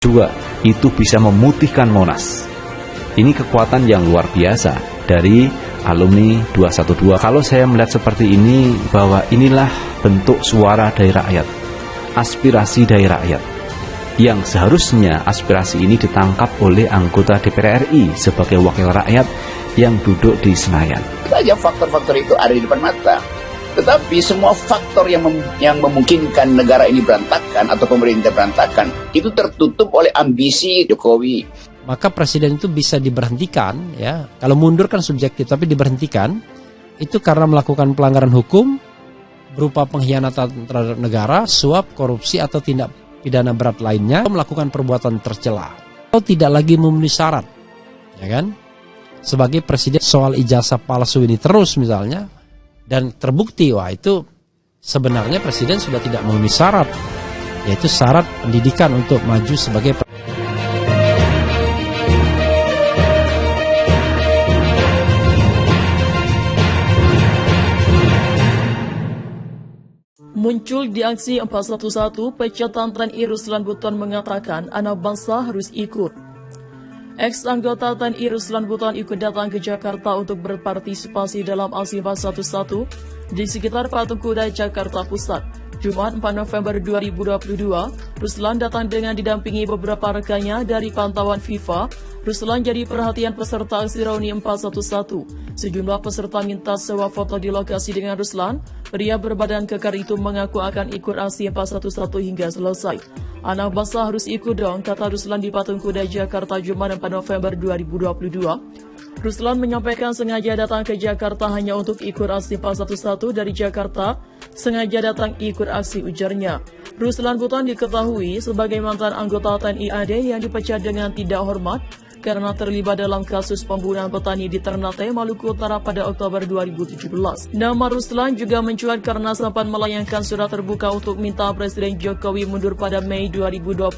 juga itu bisa memutihkan Monas. Ini kekuatan yang luar biasa dari alumni 212. Kalau saya melihat seperti ini, bahwa inilah bentuk suara dari rakyat, aspirasi dari rakyat, yang seharusnya aspirasi ini ditangkap oleh anggota DPR RI sebagai wakil rakyat yang duduk di Senayan. Saja faktor-faktor itu ada di depan mata. Tetapi semua faktor yang memungkinkan negara ini berantakan atau pemerintah berantakan itu tertutup oleh ambisi Jokowi. Maka presiden itu bisa diberhentikan, ya. Kalau mundur kan subjektif, tapi diberhentikan itu karena melakukan pelanggaran hukum berupa pengkhianatan terhadap negara, suap, korupsi atau tindak pidana berat lainnya, melakukan perbuatan tercela atau tidak lagi memenuhi syarat, ya kan? Sebagai presiden soal ijazah palsu ini terus misalnya, dan terbukti, wah itu sebenarnya presiden sudah tidak memenuhi syarat, yaitu syarat pendidikan untuk maju sebagai Muncul di aksi 411, pecatan TNI Ruslan Buton mengatakan anak bangsa harus ikut. Ex-anggota TNI Ruslan Buton ikut datang ke Jakarta untuk berpartisipasi dalam aksi 411 di sekitar Patung Kuda Jakarta Pusat. Jumat 4 November 2022, Ruslan datang dengan didampingi beberapa rekannya. Dari pantauan FIFA, Ruslan jadi perhatian peserta aksi reuni 411. Sejumlah peserta minta sewa foto di lokasi dengan Ruslan. Pria berbadan kekar itu mengaku akan ikut aksi 411 hingga selesai. Anak bangsa harus ikut dong, kata Ruslan di Patung Kuda Jakarta Jumat 4 November 2022. Ruslan menyampaikan sengaja datang ke Jakarta hanya untuk ikut aksi 411 dari Jakarta, sengaja datang ikut aksi, ujarnya. Ruslan Buton diketahui sebagai mantan anggota TNI AD yang dipecat dengan tidak hormat karena terlibat dalam kasus pembunuhan petani di Ternate, Maluku Utara pada Oktober 2017. Nama Ruslan juga mencuat karena sempat melayangkan surat terbuka untuk minta Presiden Jokowi mundur pada Mei 2020.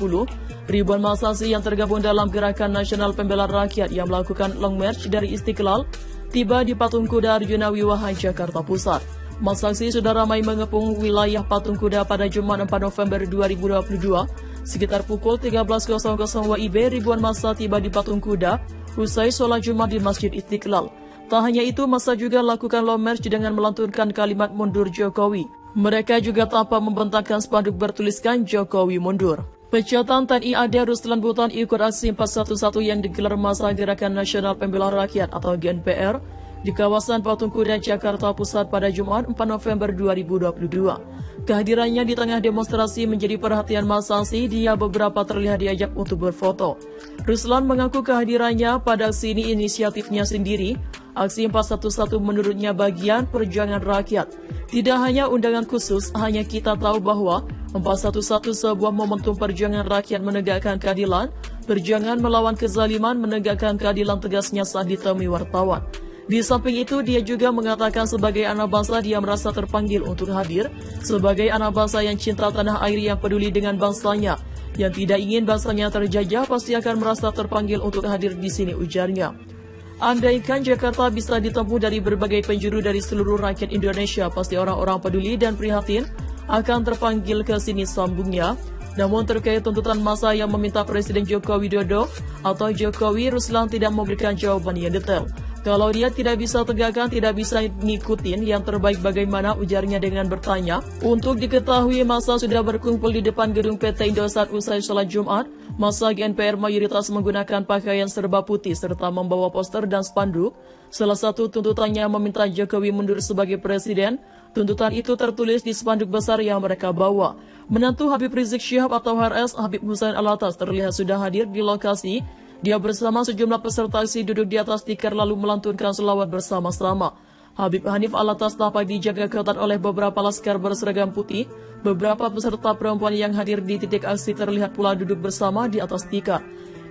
Ribuan massa yang tergabung dalam Gerakan Nasional Pembela Rakyat yang melakukan long march dari Istiqlal tiba di Patung Kuda Arjuna Wiwaha, Jakarta Pusat. Massa sudah ramai mengepung wilayah Patung Kuda pada Jumat 4 November 2022. Sekitar pukul 13.00 WIB, ribuan massa tiba di Patung Kuda usai sholat Jumat di Masjid Istiqlal. Tak hanya itu, massa juga lakukan long march dengan melantunkan kalimat mundur Jokowi. Mereka juga tanpa membentangkan spanduk bertuliskan Jokowi mundur. Pecatan TNI AD Ruslan Buton ikut aksi 411 yang digelar massa Gerakan Nasional Pembela Rakyat atau GNPR di kawasan Patung Kuda Jakarta Pusat pada Jumat 4 November 2022. Kehadirannya di tengah demonstrasi menjadi perhatian massa. Dia beberapa terlihat diajak untuk berfoto. Ruslan mengaku kehadirannya pada aksi ini inisiatifnya sendiri. Aksi 411 menurutnya bagian perjuangan rakyat. Tidak hanya undangan khusus, hanya kita tahu bahwa 411 sebuah momentum perjuangan rakyat menegakkan keadilan, perjuangan melawan kezaliman, menegakkan keadilan, tegasnya saat ditemui wartawan. Di samping itu, dia juga mengatakan sebagai anak bangsa dia merasa terpanggil untuk hadir, sebagai anak bangsa yang cinta tanah air, yang peduli dengan bangsanya, yang tidak ingin bangsanya terjajah, pasti akan merasa terpanggil untuk hadir di sini, ujarnya. Andaikan Jakarta bisa ditempuh dari berbagai penjuru dari seluruh rakyat Indonesia, pasti orang-orang peduli dan prihatin akan terpanggil ke sini, sambungnya. Namun terkait tuntutan massa yang meminta Presiden Joko Widodo atau Jokowi, Ruslan tidak memberikan jawaban yang detail. Kalau dia tidak bisa tegakkan, tidak bisa ngikutin, yang terbaik bagaimana, ujarnya dengan bertanya. Untuk diketahui, massa sudah berkumpul di depan gedung PT Indosat usai sholat Jumat. Massa GNPR mayoritas menggunakan pakaian serba putih serta membawa poster dan spanduk. Salah satu tuntutannya meminta Jokowi mundur sebagai presiden. Tuntutan itu tertulis di spanduk besar yang mereka bawa. Menantu Habib Rizik Syihab atau HRS, Habib Hussein Alatas, terlihat sudah hadir di lokasi. Dia bersama sejumlah peserta aksi duduk di atas tikar lalu melantunkan selawat bersama-sama. Habib Hanif Alatas tampak dijaga ketat oleh beberapa laskar berseragam putih. Beberapa peserta perempuan yang hadir di titik aksi terlihat pula duduk bersama di atas tikar.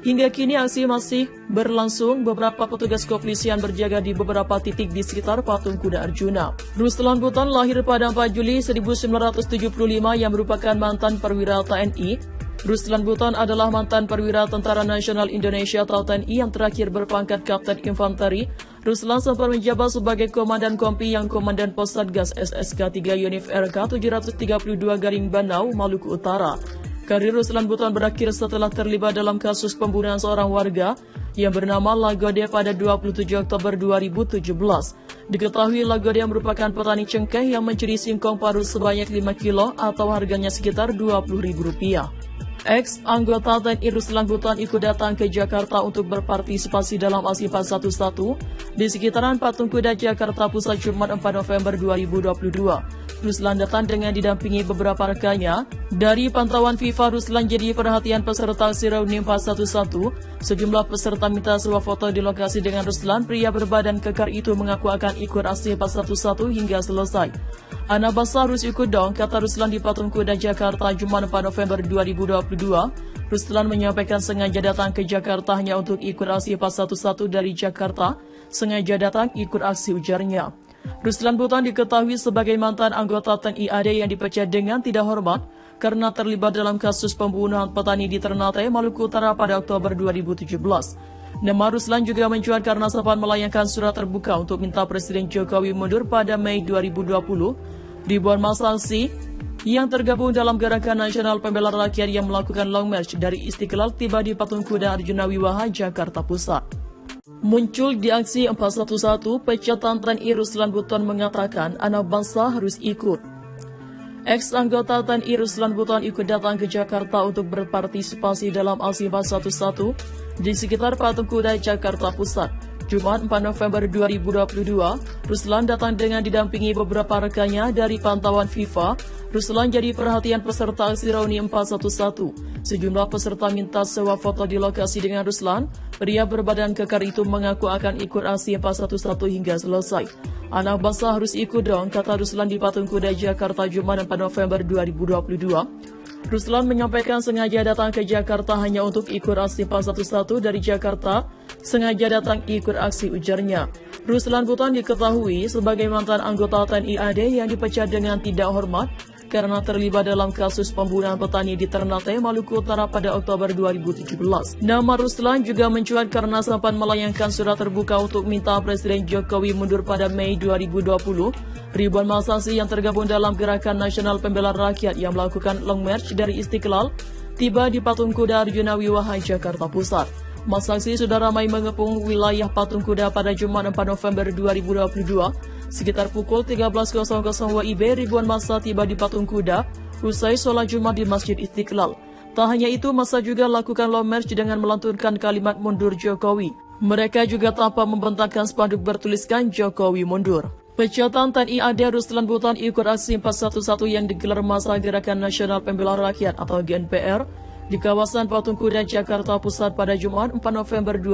Hingga kini aksi masih berlangsung. Beberapa petugas kepolisian berjaga di beberapa titik di sekitar Patung Kuda Arjuna. Ruslan Buton lahir pada 4 Juli 1975 yang merupakan mantan perwira TNI. Ruslan Buton adalah mantan perwira Tentara Nasional Indonesia atau TNI yang terakhir berpangkat Kapten Infanteri. Ruslan sempat menjabat sebagai Komandan Kompi yang Komandan Pos Satgas SSK 3 Yonif RK 732 Garing Banau, Maluku Utara. Karir Ruslan Buton berakhir setelah terlibat dalam kasus pembunuhan seorang warga yang bernama Lagode pada 27 Oktober 2017. Diketahui Lagode merupakan petani cengkeh yang mencuri singkong parut sebanyak 5 kilo atau harganya sekitar Rp20.000. Ex-anggota TNI Ruslan Buton ikut datang ke Jakarta untuk berpartisipasi dalam aksi 411 di sekitaran Patung Kuda Jakarta Pusat Jumat 4 November 2022. Ruslan datang dengan didampingi beberapa rekannya. Dari pantauan FIFA, Ruslan jadi perhatian peserta aksi reuni 411. Sejumlah peserta minta sebuah foto di lokasi dengan Ruslan. Pria berbadan kekar itu mengaku akan ikut aksi 411 hingga selesai. Ana basah harus ikut dong, kata Ruslan di Patung Kuda Jakarta Jumat 4 November 2022. Ruslan menyampaikan sengaja datang ke Jakarta hanya untuk ikut aksi 411 dari Jakarta. Sengaja datang ikut aksi, ujarnya. Ruslan Buton diketahui sebagai mantan anggota TNI AD yang dipecat dengan tidak hormat karena terlibat dalam kasus pembunuhan petani di Ternate, Maluku Utara pada Oktober 2017. Nama Ruslan juga mencuat karena sempat melayangkan surat terbuka untuk minta Presiden Jokowi mundur pada Mei 2020. Ribuan massa aksi yang tergabung dalam Gerakan Nasional Pembela Rakyat yang melakukan long march dari Istiqlal tiba di Patung Kuda Arjuna Wiwaha, Jakarta Pusat. Muncul di aksi 411, pecatan TNI Ruslan Buton mengatakan anak bangsa harus ikut. Ex-anggota TNI Ruslan Buton ikut datang ke Jakarta untuk berpartisipasi dalam aksi 411 di sekitar Patung Kuda Jakarta Pusat. Jumat 4 November 2022, Ruslan datang dengan didampingi beberapa rekannya. Dari pantauan FIFA, Ruslan jadi perhatian peserta aksi reuni 411. Sejumlah peserta minta sewa foto di lokasi dengan Ruslan. Pria berbadan kekar itu mengaku akan ikut aksi 411 hingga selesai. Anak bangsa harus ikut dong, kata Ruslan di Patung Kuda Jakarta Jumat 4 November 2022. Ruslan menyampaikan sengaja datang ke Jakarta hanya untuk ikut aksi 411 dari Jakarta. Sengaja datang ikut aksi, ujarnya. Ruslan Buton diketahui sebagai mantan anggota TNI AD yang dipecat dengan tidak hormat karena terlibat dalam kasus pembunuhan petani di Ternate, Maluku Utara pada Oktober 2017. Nama Ruslan juga mencuat karena sempat melayangkan surat terbuka untuk minta Presiden Jokowi mundur pada Mei 2020. Ribuan massa aksi yang tergabung dalam Gerakan Nasional Pembela Rakyat yang melakukan long march dari Istiqlal tiba di Patung Kuda Arjuna Wiwaha, Jakarta Pusat. Massa aksi sudah ramai mengepung wilayah Patung Kuda pada Jumat 4 November 2022. Sekitar pukul 13.00 WIB, ribuan massa tiba di Patung Kuda usai sholat Jumat di Masjid Istiqlal. Tak hanya itu, massa juga lakukan long march dengan melantunkan kalimat mundur Jokowi. Mereka juga tanpa membentangkan spanduk bertuliskan Jokowi mundur. Pecatan TNI AD Ruslan Buton ikut aksi 411 yang digelar massa Gerakan Nasional Pembela Rakyat atau GNPR di kawasan Patung Kuda Jakarta Pusat pada Jumat 4 November 2022.